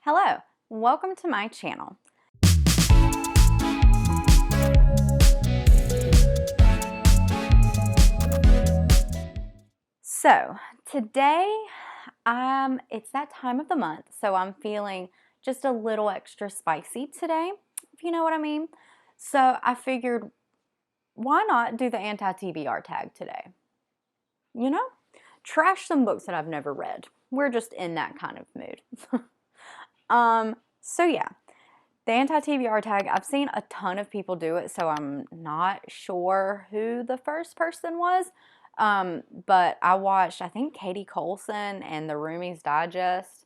Hello, welcome to my channel. So today, it's that time of the month, so I'm feeling just a little extra spicy today, if you know what I mean. So I figured, why not do the anti-TBR tag today? You know, trash some books that I've never read. We're just in that kind of mood. So yeah, the anti-TBR tag, I've seen a ton of people do it, so I'm not sure who the first person was. But I watched, I think, Katie Colson and the Roomies Digest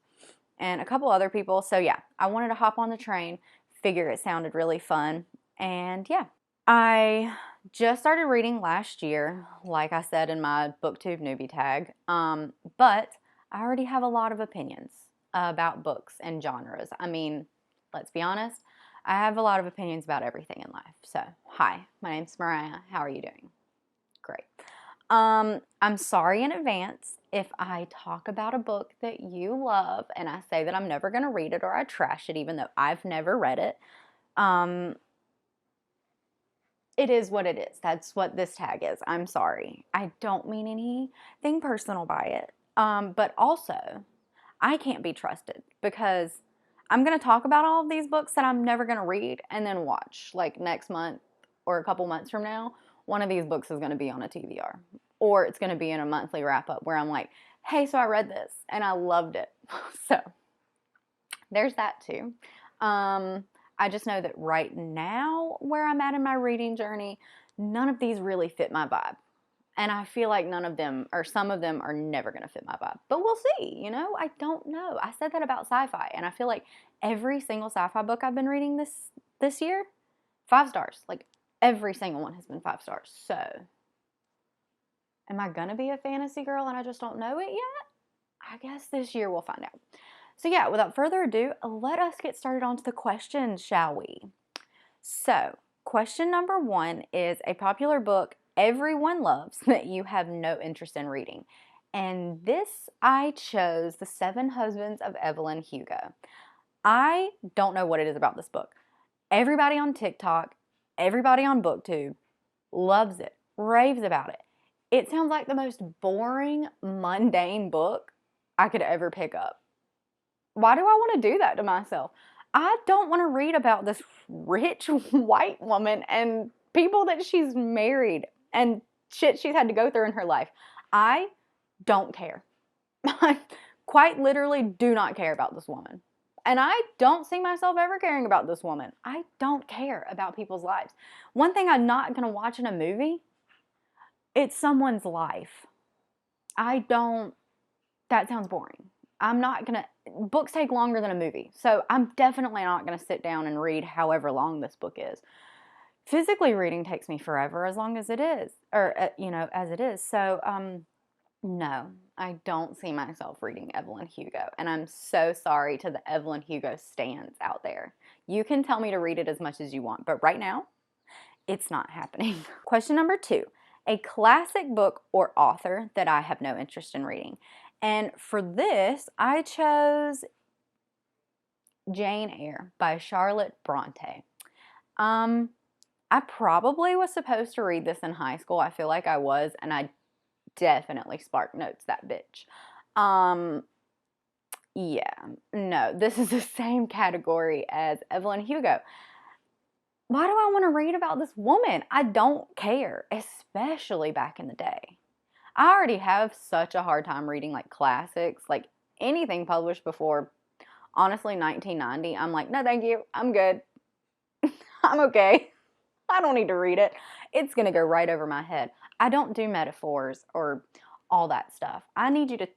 and a couple other people. So yeah, I wanted to hop on the train, figure it sounded really fun, and yeah. I just started reading last year, like I said in my BookTube newbie tag, but I already have a lot of opinions about books and genres. I mean, let's be honest, I have a lot of opinions about everything in life. So, hi, my name's Mariah. How are you doing? Great. I'm sorry in advance if I talk about a book that you love and I say that I'm never going to read it or I trash it even though I've never read it. It is what it is. That's what this tag is. I'm sorry. I don't mean anything personal by it. But also, I can't be trusted because I'm going to talk about all of these books that I'm never going to read and then watch. Like next month or a couple months from now, one of these books is going to be on a TBR. Or it's going to be in a monthly wrap-up where I'm like, hey, so I read this and I loved it. So, there's that too. I just know that right now, where I'm at in my reading journey, none of these really fit my vibe. And I feel like none of them, or some of them, are never going to fit my vibe. But we'll see, you know? I don't know. I said that about sci-fi, and I feel like every single sci-fi book I've been reading this year, 5 stars. Like, every single one has been 5 stars. So, am I going to be a fantasy girl and I just don't know it yet? I guess this year we'll find out. So yeah, without further ado, let us get started on to the questions, shall we? So, question number 1 is a popular book everyone loves that you have no interest in reading. And this, I chose The 7 Husbands of Evelyn Hugo. I don't know what it is about this book. Everybody on TikTok, everybody on BookTube loves it, raves about it. It sounds like the most boring, mundane book I could ever pick up. Why do I want to do that to myself? I don't want to read about this rich white woman and people that she's married and shit she's had to go through in her life. I don't care. I quite literally do not care about this woman. And I don't see myself ever caring about this woman. I don't care about people's lives. One thing I'm not going to watch in a movie, it's someone's life. That sounds boring. I'm not going to, books take longer than a movie. So I'm definitely not going to sit down and read however long this book is. Physically reading takes me forever as long as it is, or, as it is. So, no, I don't see myself reading Evelyn Hugo. And I'm so sorry to the Evelyn Hugo stans out there. You can tell me to read it as much as you want, but right now, it's not happening. Question number 2, a classic book or author that I have no interest in reading. And for this, I chose Jane Eyre by Charlotte Bronte. I probably was supposed to read this in high school. I feel like I was, and I definitely spark notes that bitch. Yeah, no, this is the same category as Evelyn Hugo. Why do I want to read about this woman? I don't care, especially back in the day. I already have such a hard time reading like classics, like anything published before, honestly, 1990. I'm like, no, thank you. I'm good. I'm okay. I don't need to read it. It's going to go right over my head. I don't do metaphors or all that stuff. I need you to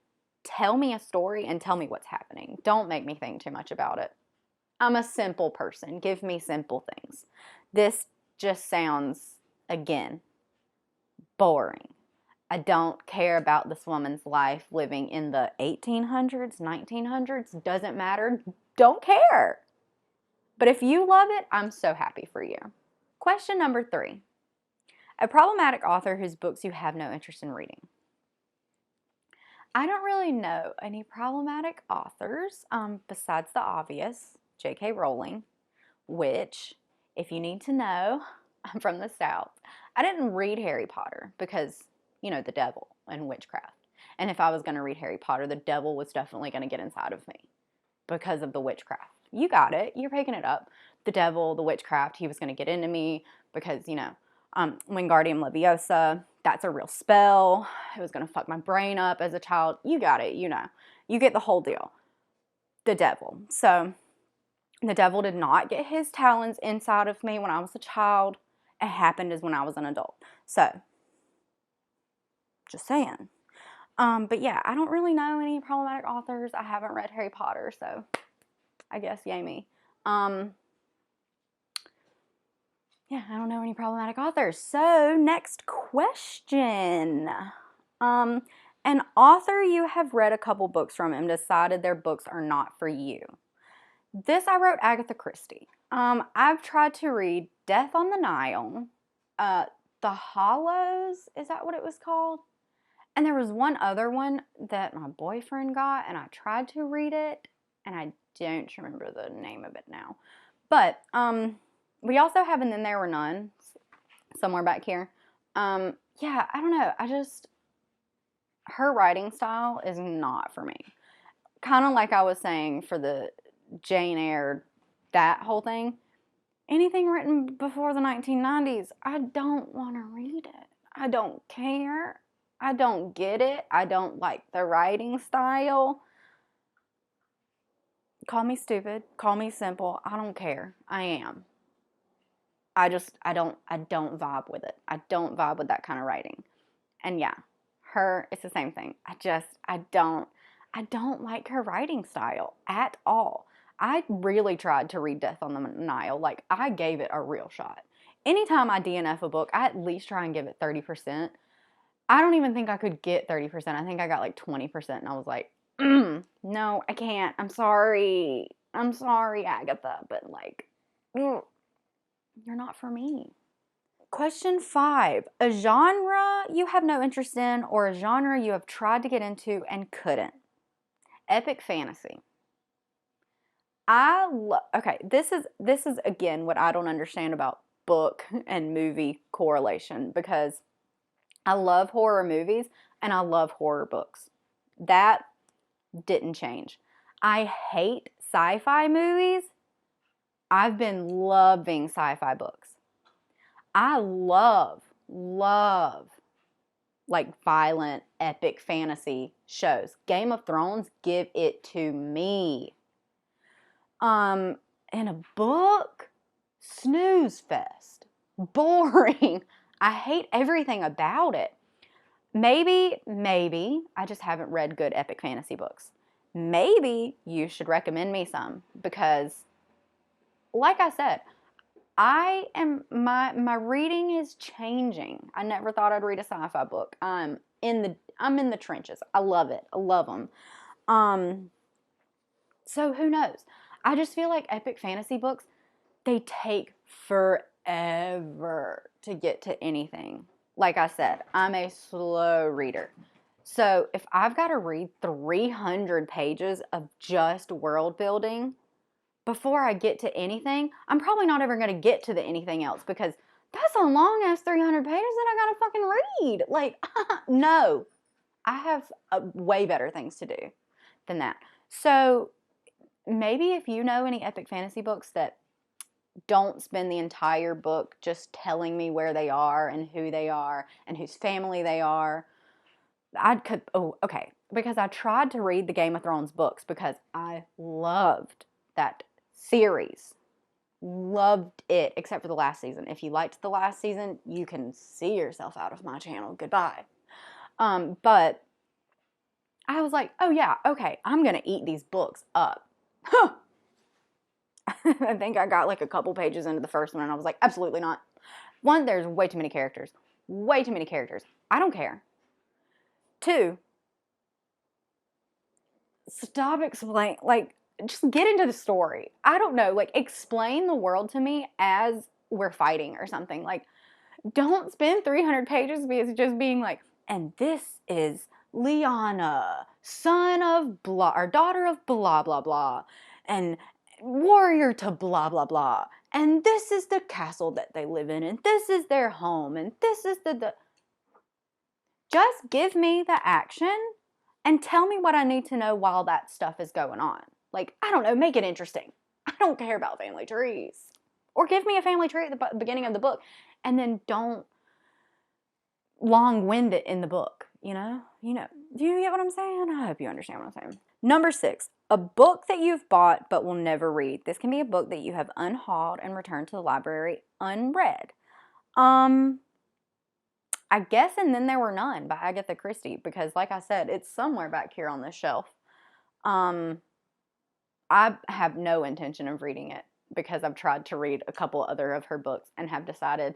tell me a story and tell me what's happening. Don't make me think too much about it. I'm a simple person. Give me simple things. This just sounds, again, boring. I don't care about this woman's life living in the 1800s, 1900s. Doesn't matter. Don't care. But if you love it, I'm so happy for you. Question number 3. A problematic author whose books you have no interest in reading. I don't really know any problematic authors besides the obvious, J.K. Rowling, which, if you need to know, I'm from the South. I didn't read Harry Potter because, the devil and witchcraft. And if I was going to read Harry Potter, the devil was definitely going to get inside of me because of the witchcraft. You got it. You're picking it up. The devil, the witchcraft, he was going to get into me because, Wingardium Leviosa, that's a real spell. It was going to fuck my brain up as a child. You got it. You get the whole deal. The devil. So the devil did not get his talons inside of me when I was a child. It happened as when I was an adult. So, just saying. But yeah, I don't really know any problematic authors. I haven't read Harry Potter, so I guess yay me. Yeah, I don't know any problematic authors. So, next question. An author you have read a couple books from and decided their books are not for you. This I wrote Agatha Christie. I've tried to read Death on the Nile, The Hollows, is that what it was called? And there was one other one that my boyfriend got, and I tried to read it, and I don't remember the name of it now. But, we also have And Then There Were None, somewhere back here. Yeah, I don't know, her writing style is not for me. Kind of like I was saying for the Jane Eyre, that whole thing. Anything written before the 1990s, I don't want to read it. I don't care. I don't get it. I don't like the writing style. Call me stupid. Call me simple. I don't care. I am. I don't vibe with it. I don't vibe with that kind of writing. And yeah, it's the same thing. I don't like her writing style at all. I really tried to read Death on the Nile. Like, I gave it a real shot. Anytime I DNF a book, I at least try and give it 30%. I don't even think I could get 30%. I think I got like 20%, and I was like, no, I can't. I'm sorry. I'm sorry, Agatha, but like, you're not for me. Question 5. A genre you have no interest in, or a genre you have tried to get into and couldn't. Epic fantasy. Okay, this is again what I don't understand about book and movie correlation, because I love horror movies and I love horror books. That didn't change. I hate sci-fi movies. I've been loving sci-fi books. I love like violent, epic fantasy shows. Game of Thrones, give it to me. In a book, snooze fest. Boring. I hate everything about it. Maybe, I just haven't read good epic fantasy books. Maybe you should recommend me some, because, like I said, my reading is changing. I never thought I'd read a sci-fi book. I'm in the trenches. I love it. I love them. So who knows? I just feel like epic fantasy books, they take forever to get to anything. Like I said, I'm a slow reader. So if I've got to read 300 pages of just world building before I get to anything, I'm probably not ever going to get to the anything else, because that's a long ass 300 pages that I got to fucking read. Like, no. I have way better things to do than that. So maybe if you know any epic fantasy books that don't spend the entire book just telling me where they are and who they are and whose family they are, because I tried to read the Game of Thrones books because I loved that series. Loved it, except for the last season. If you liked the last season, you can see yourself out of my channel. Goodbye. But I was like, oh yeah, okay, I'm gonna eat these books up. Huh. I think I got like a couple pages into the first one and I was like, absolutely not. One, there's way too many characters. Way too many characters. I don't care. 2, stop explaining. Like, just get into the story. I don't know. Like, explain the world to me as we're fighting or something. Like, don't spend 300 pages just being like, and this is Liana, son of blah, or daughter of blah, blah, blah, and warrior to blah, blah, blah. And this is the castle that they live in, and this is their home, and this is the. Just give me the action and tell me what I need to know while that stuff is going on. Like, I don't know, make it interesting. I don't care about family trees. Or give me a family tree at the beginning of the book, and then don't long-wind it in the book, you know? Do you get what I'm saying? I hope you understand what I'm saying. Number 6, a book that you've bought but will never read. This can be a book that you have unhauled and returned to the library unread. I guess And Then There Were None by Agatha Christie, because like I said, it's somewhere back here on this shelf. I have no intention of reading it because I've tried to read a couple other of her books and have decided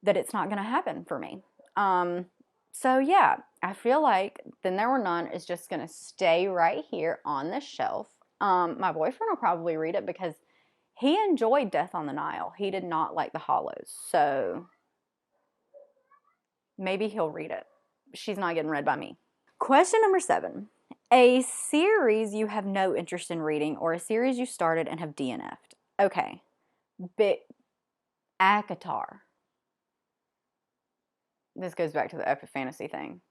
that it's not going to happen for me. So yeah, I feel like Then There Were None is just going to stay right here on the shelf. My boyfriend will probably read it because he enjoyed Death on the Nile. He did not like The Hollows, so maybe he'll read it. She's not getting read by me. Question number 7. A series you have no interest in reading, or a series you started and have DNF'd. Okay. ACOTAR. This goes back to the epic fantasy thing.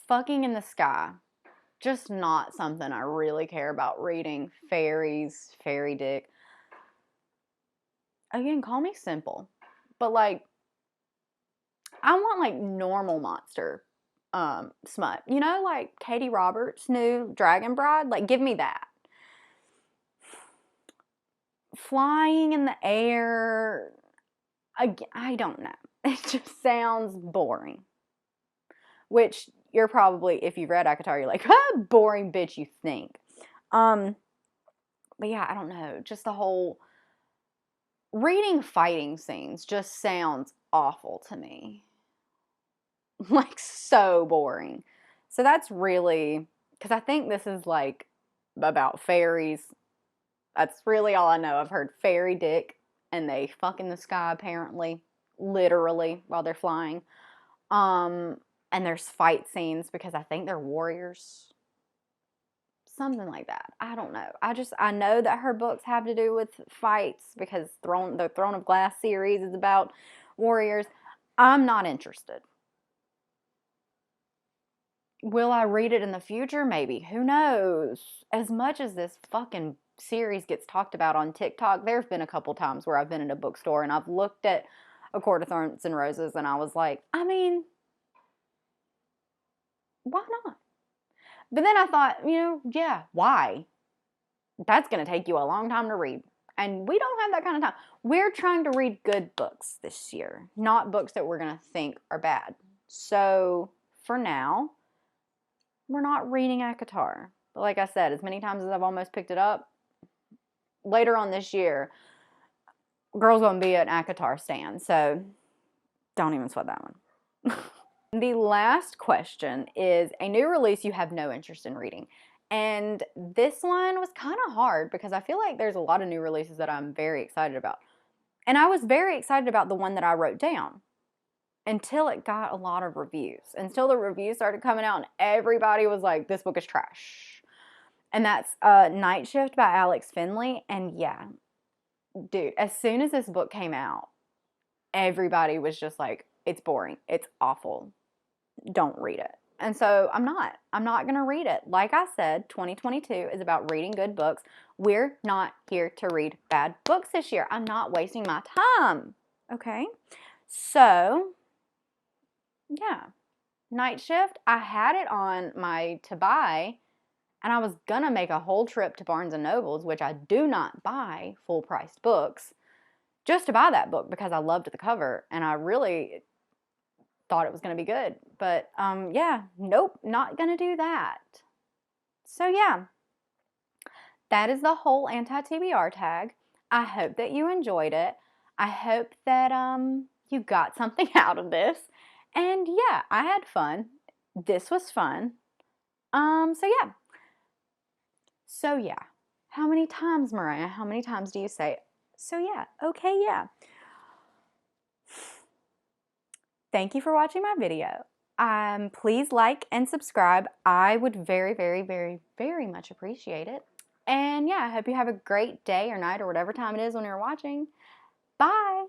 Fucking in the Sky. Just not something I really care about reading. Fairies, fairy dick. Again, call me simple. But like, I want like normal monster smut. You know, like Katie Roberts' new Dragon Bride? Like, give me that. Flying in the air. I don't know. It just sounds boring. Which you're probably, if you've read ACOTAR, you're like, boring bitch you think. But yeah, I don't know. Just the whole reading fighting scenes just sounds awful to me. Like, so boring. So that's really, because I think this is like about fairies. That's really all I know. I've heard fairy dick, and they fuck in the sky apparently, literally, while they're flying. And there's fight scenes because I think they're warriors. Something like that. I don't know. I know that her books have to do with fights because the Throne of Glass series is about warriors. I'm not interested. Will I read it in the future? Maybe. Who knows? As much as this fucking series gets talked about on TikTok, there have been a couple times where I've been in a bookstore and I've looked at A Court of Thorns and Roses and I was like, I mean, why not? But then I thought, yeah, why? That's going to take you a long time to read. And we don't have that kind of time. We're trying to read good books this year, not books that we're going to think are bad. So for now, we're not reading ACOTAR. But like I said, as many times as I've almost picked it up, later on this year, girl's going to be an ACOTAR stan. So don't even sweat that one. The last question is a new release you have no interest in reading. And this one was kind of hard because I feel like there's a lot of new releases that I'm very excited about. And I was very excited about the one that I wrote down until it got a lot of reviews. Until the reviews started coming out and everybody was like, this book is trash. And that's Night Shift by Alex Finley. And yeah, dude, as soon as this book came out, everybody was just like, it's boring. It's awful. Don't read it. And so I'm not going to read it. Like I said, 2022 is about reading good books. We're not here to read bad books this year. I'm not wasting my time. Okay? So, yeah. Night Shift, I had it on my to buy, and I was going to make a whole trip to Barnes & Noble's, which I do not buy full-priced books, just to buy that book because I loved the cover, and I really thought it was going to be good. But, yeah, nope, not going to do that. So, yeah, that is the whole anti-TBR tag. I hope that you enjoyed it. I hope that you got something out of this. And, yeah, I had fun. This was fun. So, yeah. How many times, Mariah? How many times do you say, so, yeah, okay, yeah? Thank you for watching my video. Please like and subscribe. I would very, very, very, very much appreciate it. And yeah, I hope you have a great day or night or whatever time it is when you're watching. Bye!